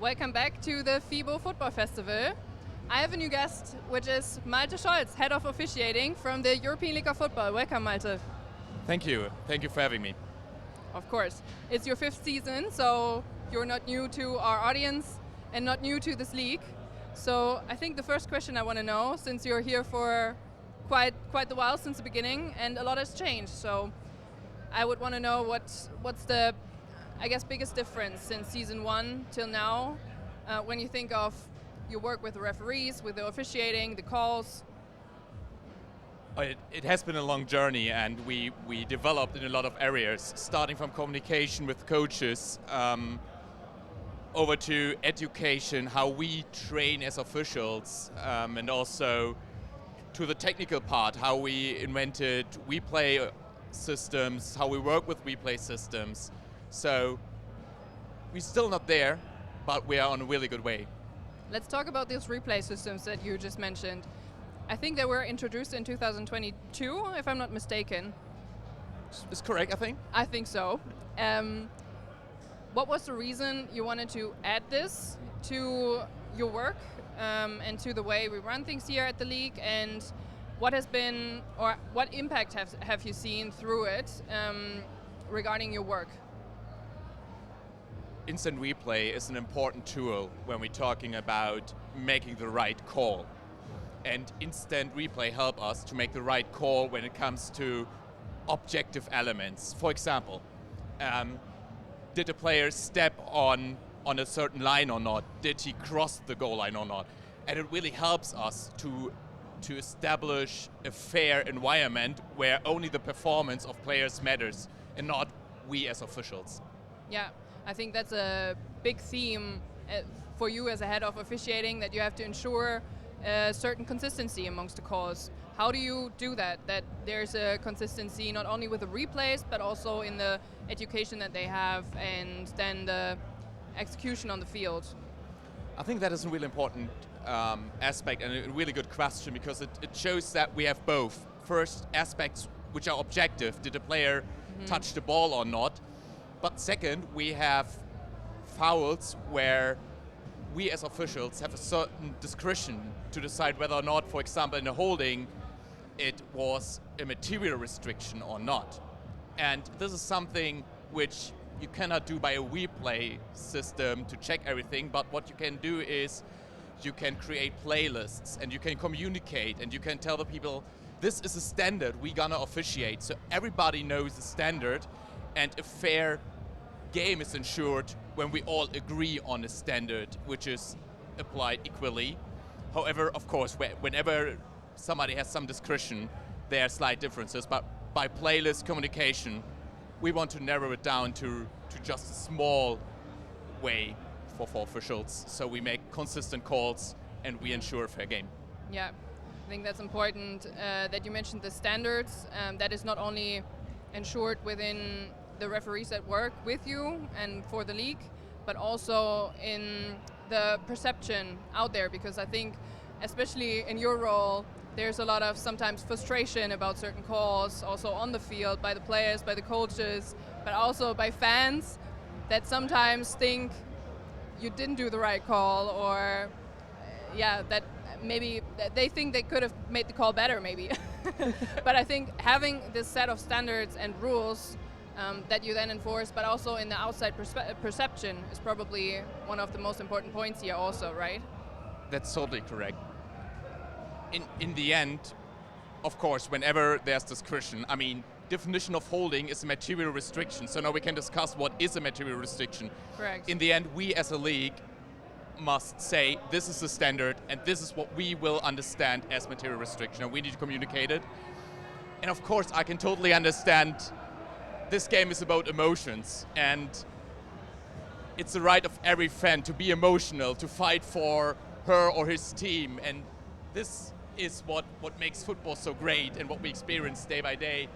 Welcome back to the FIBO Football Festival. I have a new guest, which is Malte Scholz, Head of Officiating from the European League of Football. Welcome, Malte. Thank you. Thank you for having me. Of course. It's your 5th season, so you're not new to our audience and not new to this league. So I think the first question I want to know, since you're here for quite a while since the beginning, and a lot has changed. So I would want to know what's the, I guess, biggest difference since season 1 till now, when you think of your work with the referees, with the officiating, the calls. It has been a long journey, and we developed in a lot of areas, starting from communication with coaches, over to education, how we train as officials, and also to the technical part, how we invented replay systems, how we work with replay systems. So we're still not there, but we are on a really good way. Let's talk about these replay systems that you just mentioned. I think they were introduced in 2022, if I'm not mistaken. It's correct, I think. I think so. What was the reason you wanted to add this to your work and to the way we run things here at the league? And what has been, or what impact have you seen through it regarding your work? Instant replay is an important tool when we're talking about making the right call. And instant replay help us to make the right call when it comes to objective elements. For example, did a player step on a certain line or not? Did he cross the goal line or not? And it really helps us to establish a fair environment where only the performance of players matters and not we as officials. Yeah, I think that's a big theme for you as a head of officiating, that you have to ensure a certain consistency amongst the calls. How do you do that? That there's a consistency not only with the replays, but also in the education that they have and then the execution on the field? I think that is a really important aspect and a really good question, because it shows that we have both. First, aspects which are objective. Did the player touch the ball or not? But second, we have fouls where we as officials have a certain discretion to decide whether or not, for example, in a holding, it was a material restriction or not. And this is something which you cannot do by a replay system to check everything, but what you can do is you can create playlists and you can communicate and you can tell the people, this is a standard we're gonna officiate, so everybody knows the standard, and a fair game is ensured when we all agree on a standard which is applied equally. However, of course, whenever somebody has some discretion, there are slight differences, but by playlist communication, we want to narrow it down to just a small way for officials, so we make consistent calls and we ensure a fair game. Yeah, I think that's important that you mentioned the standards. That is not only ensured within the referees that work with you and for the league, but also in the perception out there, because I think, especially in your role, there's a lot of sometimes frustration about certain calls, also on the field, by the players, by the coaches, but also by fans that sometimes think you didn't do the right call, or that maybe they think they could have made the call better, maybe. But I think having this set of standards and rules that you then enforce, but also in the outside perception, is probably one of the most important points here also, right? That's totally correct. In the end, of course, whenever there's discretion, I mean, definition of holding is a material restriction, so now we can discuss what is a material restriction. Correct. In the end, we as a league must say, this is the standard, and this is what we will understand as material restriction, and we need to communicate it. And of course, I can totally understand this game is about emotions, and it's the right of every fan to be emotional, to fight for her or his team, and this is what makes football so great and what we experience day by day.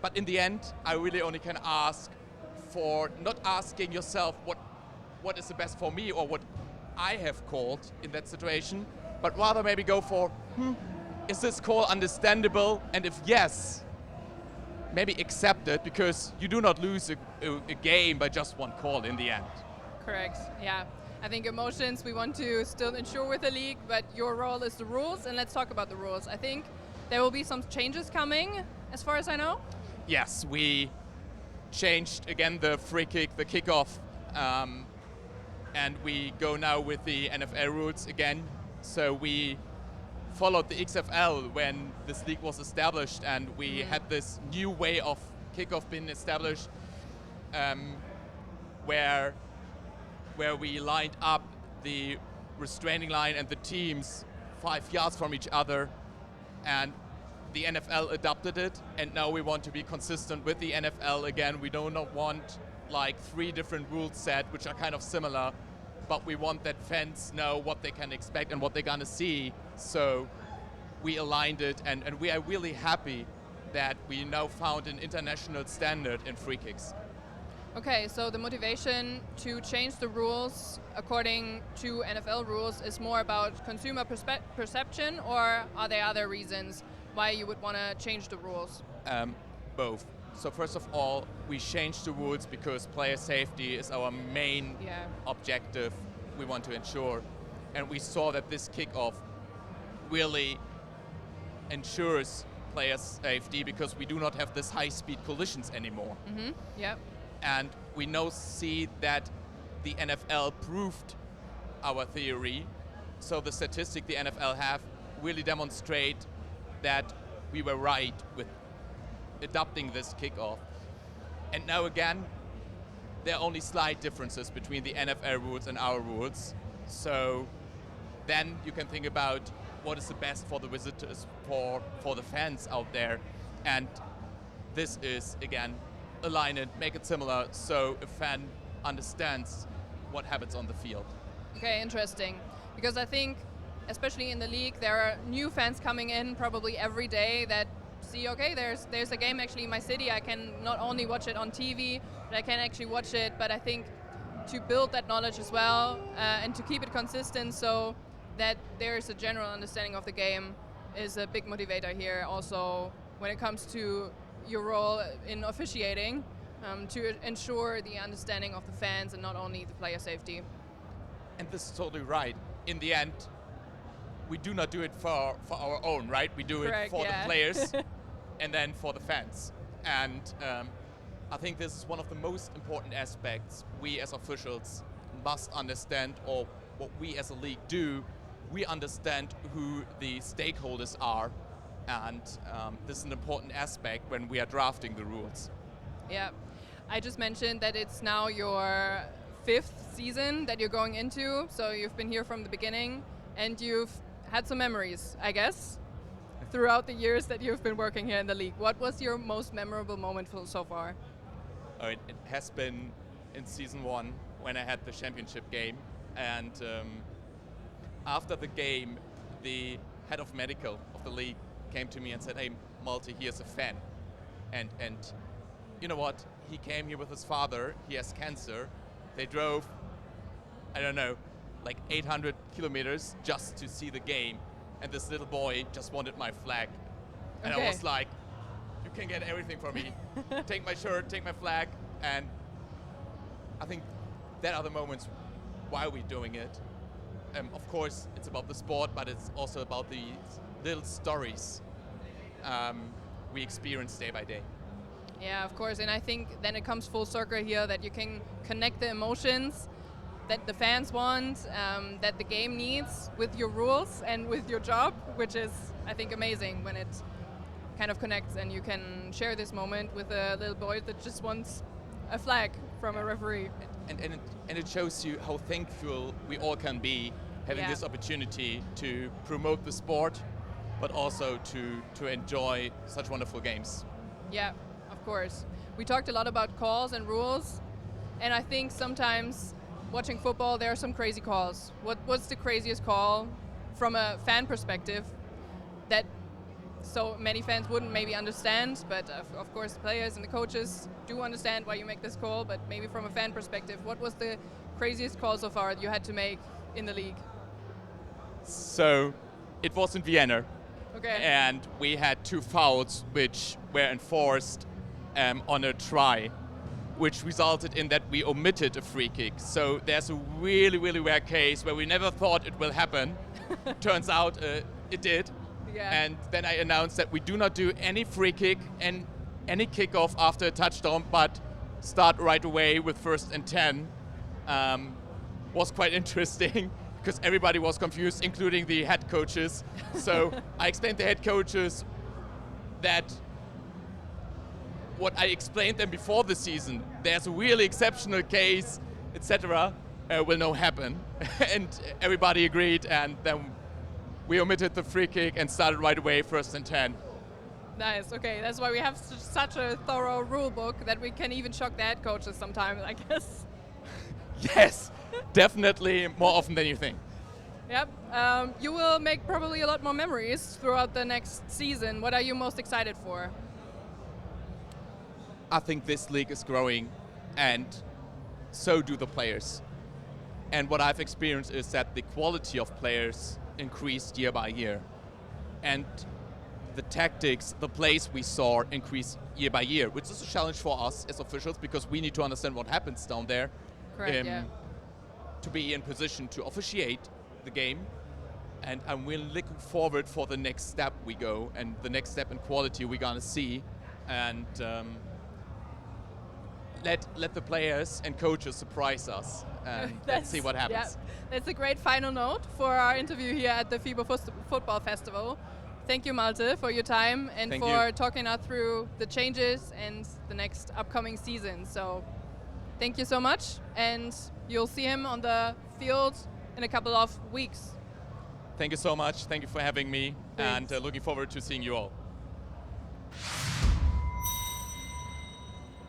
But in the end, I really only can ask for not asking yourself what is the best for me or what I have called in that situation, but rather maybe go for, is this call understandable? And if yes, maybe accept it, because you do not lose a game by just one call in the end. Correct. Yeah. I think emotions we want to still ensure with the league, but your role is the rules, and let's talk about the rules. I think there will be some changes coming, as far as I know. Yes, we changed again the free kick, the kickoff, and we go now with the NFL rules again. So we followed the XFL when this league was established, and we had this new way of kickoff being established, where we lined up the restraining line and the teams 5 yards from each other, and the NFL adopted it, and now we want to be consistent with the NFL again. We do not want like 3 different rules set, which are kind of similar, but we want that fans know what they can expect and what they're gonna see. So we aligned it, and we are really happy that we now found an international standard in free kicks. Okay, so the motivation to change the rules according to NFL rules is more about consumer perception, or are there other reasons why you would want to change the rules? Both. So first of all, we changed the rules because player safety is our main objective we want to ensure. And we saw that this kickoff really ensures player safety because we do not have this high-speed collisions anymore. Yep. And we now see that the NFL proved our theory. So the statistic the NFL have really demonstrate that we were right with adopting this kickoff. And now again, there are only slight differences between the NFL rules and our rules. So then you can think about what is the best for the visitors, for the fans out there. And this is, again, align it, make it similar, so a fan understands what happens on the field. Okay, interesting. Because I think, especially in the league, there are new fans coming in probably every day that see, okay, there's a game actually in my city. I can not only watch it on TV, but I can actually watch it. But I think to build that knowledge as well and to keep it consistent so that there's a general understanding of the game is a big motivator here. Also, when it comes to your role in officiating, to ensure the understanding of the fans and not only the player safety. And this is totally right. In the end, we do not do it for our own, right? We do Correct, it for yeah. the players and then for the fans. And I think this is one of the most important aspects we as officials must understand, or what we as a league do. We understand who the stakeholders are, and this is an important aspect when we are drafting the rules. Yeah, I just mentioned that it's now your 5th season that you're going into, so you've been here from the beginning, and you've had some memories, I guess, throughout the years that you've been working here in the league. What was your most memorable moment so far? It has been in season 1 when I had the championship game, and after the game, the head of medical of the league came to me and said, "Hey, Malte, here's a fan." And you know what? He came here with his father. He has cancer. They drove, I don't know, like 800 kilometers just to see the game. And this little boy just wanted my flag. And I was like, you can get everything from me. Take my shirt, take my flag. And I think that are the moments why we're doing it. Of course, it's about the sport, but it's also about the little stories we experience day by day. Yeah, of course, and I think then it comes full circle here that you can connect the emotions that the fans want, that the game needs with your rules and with your job, which is, I think, amazing when it kind of connects and you can share this moment with a little boy that just wants a flag from a referee. And it shows you how thankful we all can be having this opportunity to promote the sport, but also to enjoy such wonderful games. Yeah, of course. We talked a lot about calls and rules, and I think sometimes watching football there are some crazy calls. What's the craziest call from a fan perspective that so many fans wouldn't maybe understand, but of course the players and the coaches do understand why you make this call, but maybe from a fan perspective, what was the craziest call so far you had to make in the league? So it was in Vienna. Okay. And we had 2 fouls which were enforced on a try. which resulted in that we omitted a free kick. So there's a really, really rare case where we never thought it will happen. Turns out it did. Yeah. And then I announced that we do not do any free kick and any kickoff after a touchdown, but start right away with 1st and 10. Was quite interesting because everybody was confused, including the head coaches. So I explained to the head coaches that what I explained them before the season, there's a really exceptional case, etc., will now happen. And everybody agreed, and then we omitted the free kick and started right away 1st and 10. Nice. Okay, that's why we have such a thorough rule book that we can even shock the head coaches sometimes, I guess. Yes, definitely more often than you think. Yep. You will make probably a lot more memories throughout the next season. What are you most excited for? I think this league is growing, and so do the players. And what I've experienced is that the quality of players increased year by year. And the tactics, the plays we saw increase year by year, which is a challenge for us as officials because we need to understand what happens down there. Correct, yeah. To be in position to officiate the game. And I'm really looking forward for the next step we go and the next step in quality we're gonna see. And let the players and coaches surprise us and let's see what happens. Yeah, that's a great final note for our interview here at the FIBA Football Festival. Thank you, Malte, for your time and for talking us through the changes and the next upcoming season. So thank you so much, and you'll see him on the field in a couple of weeks. Thank you so much. Thank you for having me. Thanks. And looking forward to seeing you all.